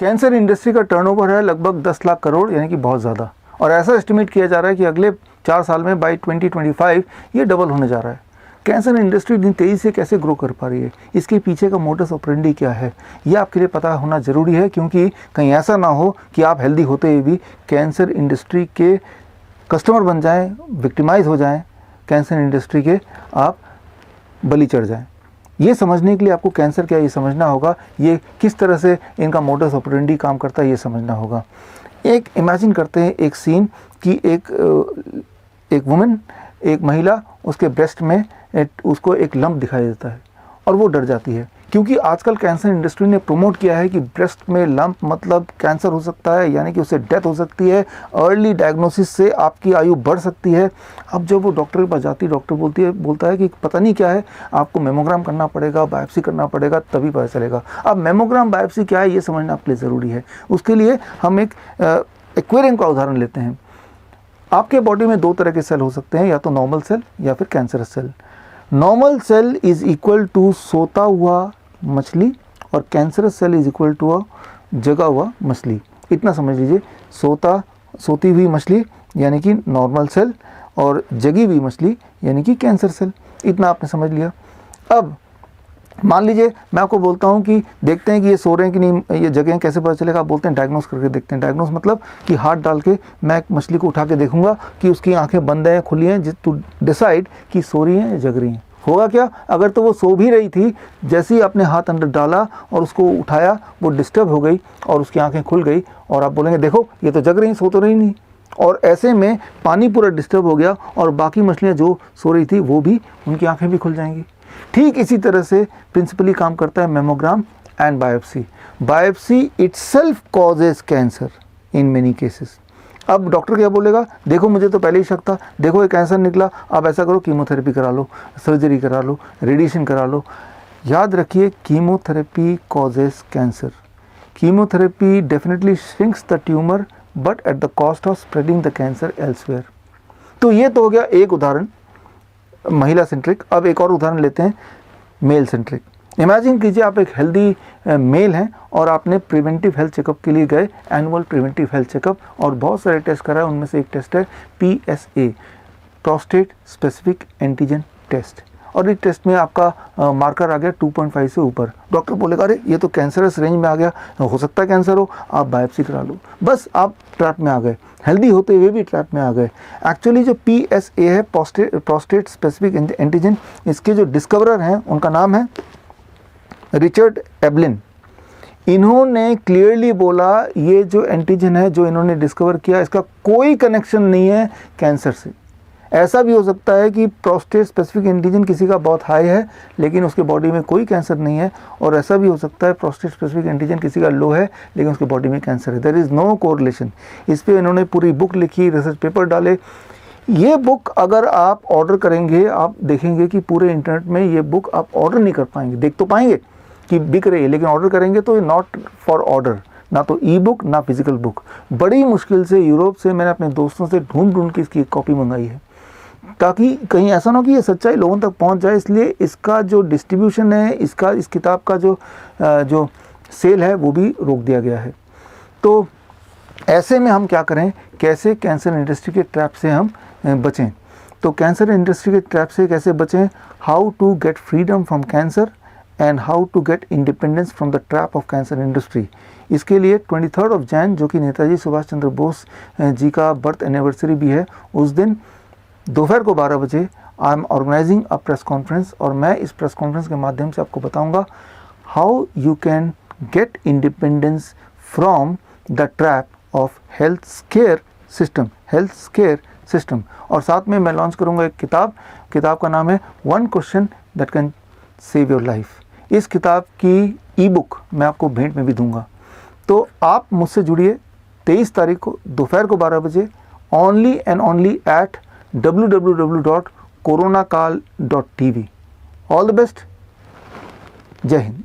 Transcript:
Cancer industry का turnover है लगभग 10 लाख करोड़, यानी कि बहुत ज़्यादा, और ऐसा एस्टिमेट किया जा रहा है कि अगले 4 साल में बाई 2025 ये डबल होने जा रहा है। कैंसर इंडस्ट्री इतनी तेज़ी से कैसे ग्रो कर पा रही है, इसके पीछे का मोडस ऑपरेंडी क्या है, ये आपके लिए पता होना ज़रूरी है, क्योंकि कहीं ऐसा ना हो कि आप हेल्दी होते हुए भी कैंसर इंडस्ट्री के कस्टमर बन जाएं, विक्टिमाइज हो जाएं, कैंसर इंडस्ट्री के आप बलि चढ़ जाएं। ये समझने के लिए आपको कैंसर क्या ये समझना होगा, ये किस तरह से इनका मोडस ऑपरेंडी काम करता है ये समझना होगा। एक इमेजिन करते हैं एक सीन कि एक वुमेन, एक महिला, उसके ब्रेस्ट में उसको एक लंप दिखाई देता है और वो डर जाती है, क्योंकि आजकल कैंसर इंडस्ट्री ने प्रमोट किया है कि ब्रेस्ट में लंप मतलब कैंसर हो सकता है, यानी कि उससे डेथ हो सकती है, अर्ली डायग्नोसिस से आपकी आयु बढ़ सकती है। अब जब वो डॉक्टर के पास जाती है, डॉक्टर बोलता है कि पता नहीं क्या है, आपको मेमोग्राम करना पड़ेगा, बायोप्सी करना पड़ेगा, तभी पता चलेगा। अब मेमोग्राम बायोप्सी क्या है ये समझना आपके लिए ज़रूरी है। उसके लिए हम एक एक्वेरियम का उदाहरण लेते हैं। आपके बॉडी में 2 तरह के सेल हो सकते हैं, या तो नॉर्मल सेल या फिर cancerous cell. Normal cell is equal to सोता हुआ मछली और cancerous cell is equal to a जगा हुआ मछली। इतना समझ लीजिए, सोती हुई मछली यानी कि नॉर्मल सेल और जगी हुई मछली यानी कि कैंसर सेल। इतना आपने समझ लिया। अब मान लीजिए मैं आपको बोलता हूँ कि देखते हैं कि ये सो रहे हैं कि नहीं, ये जगह कैसे पता चलेगा। आप बोलते हैं डायग्नोस करके देखते हैं। डायग्नोस मतलब कि हाथ डाल के मैं एक मछली को उठा के देखूंगा कि उसकी आंखें बंद हैं खुली हैं, टू डिसाइड कि सो रही हैं या जग रही हैं। होगा क्या, अगर तो वो सो भी रही थी, जैसे ही आपने हाथ अंदर डाला और उसको उठाया वो डिस्टर्ब हो गई और उसकी आंखें खुल गई, और आप बोलेंगे देखो ये तो जग रही, सो तो रही नहीं। और ऐसे में पानी पूरा डिस्टर्ब हो गया और बाकी मछलियाँ जो सो रही थी वो भी, उनकी आंखें भी खुल जाएंगी। ठीक इसी तरह से प्रिंसिपली काम करता है mammogram and biopsy. Biopsy itself causes cancer in many cases. अब डॉक्टर क्या बोलेगा, देखो मुझे तो पहले ही शक था, देखो ये कैंसर निकला, अब ऐसा करो कीमोथेरेपी करा लो, सर्जरी करा लो, रेडिएशन करा लो। याद रखिए, chemotherapy causes cancer. Chemotherapy definitely shrinks the tumour but at the cost of spreading the cancer elsewhere. तो ये तो हो गया एक उदाहरण महिला सेंट्रिक। अब एक और उदाहरण लेते हैं मेल सेंट्रिक। इमेजिन कीजिए आप एक हेल्दी मेल हैं और आपने प्रिवेंटिव हेल्थ चेकअप के लिए गए, एनुअल प्रिवेंटिव हेल्थ चेकअप, और बहुत सारे टेस्ट कराए। उनमें से एक टेस्ट है PSA, prostate specific antigen test, और इस टेस्ट में आपका मार्कर आ गया 2.5 से ऊपर। डॉक्टर बोलेगा अरे ये तो कैंसरस रेंज में आ गया, हो सकता है कैंसर हो, आप बायोप्सी करा लो। बस आप ट्रैप में आ गए, हेल्दी होते हुए भी ट्रैप में आ गए। एक्चुअली जो PSA है, प्रोस्टेट स्पेसिफिक एंटीजन, इसके जो डिस्कवरर हैं उनका नाम है रिचर्ड एबलिन। इन्होंने क्लियरली बोला ये जो एंटीजन है जो इन्होंने डिस्कवर किया, इसका कोई कनेक्शन नहीं है कैंसर से। ऐसा भी हो सकता है कि प्रोस्टेट स्पेसिफिक एंटीजन किसी का बहुत हाई है लेकिन उसके बॉडी में कोई कैंसर नहीं है, और ऐसा भी हो सकता है प्रोस्टेट स्पेसिफिक एंटीजन किसी का लो है लेकिन उसके बॉडी में कैंसर है। There is no correlation. इस पर इन्होंने पूरी बुक लिखी, रिसर्च पेपर डाले। ये बुक अगर आप ऑर्डर करेंगे, आप देखेंगे कि पूरे इंटरनेट में ये बुक आप ऑर्डर नहीं कर पाएंगे। देख तो पाएंगे कि बिक रही है, लेकिन ऑर्डर करेंगे तो ये नॉट फॉर ऑर्डर, ना तो ई बुक ना फिजिकल बुक। बड़ी मुश्किल से यूरोप से मैंने अपने दोस्तों से ढूंढ के इसकी कॉपी मंगाई है, ताकि कहीं ऐसा ना हो कि ये सच्चाई लोगों तक पहुंच जाए। इसलिए इसका जो डिस्ट्रीब्यूशन है, इस किताब का जो सेल है वो भी रोक दिया गया है। तो ऐसे में हम क्या करें, कैसे कैंसर इंडस्ट्री के ट्रैप से हम बचें। तो कैंसर इंडस्ट्री के ट्रैप से कैसे बचें, how to get freedom from cancer and how to get independence from the trap of cancer industry. इसके लिए 23 जनवरी जो कि नेताजी सुभाष चंद्र बोस जी का बर्थ एनिवर्सरी भी है, उस दिन दोपहर को 12 बजे I am organising a press conference, और मैं इस प्रेस कॉन्फ्रेंस के माध्यम से आपको बताऊंगा how you can get independence from the trap of health square system. और साथ में मैं लॉन्च करूंगा एक किताब का नाम है 1 question that can save your life. इस किताब की ई बुक मैं आपको भेंट में भी दूंगा। तो आप मुझसे जुड़िए 23 तारीख को दोपहर को 12 बजे only and only at www.coronakal.tv। All the best, जय हिंद।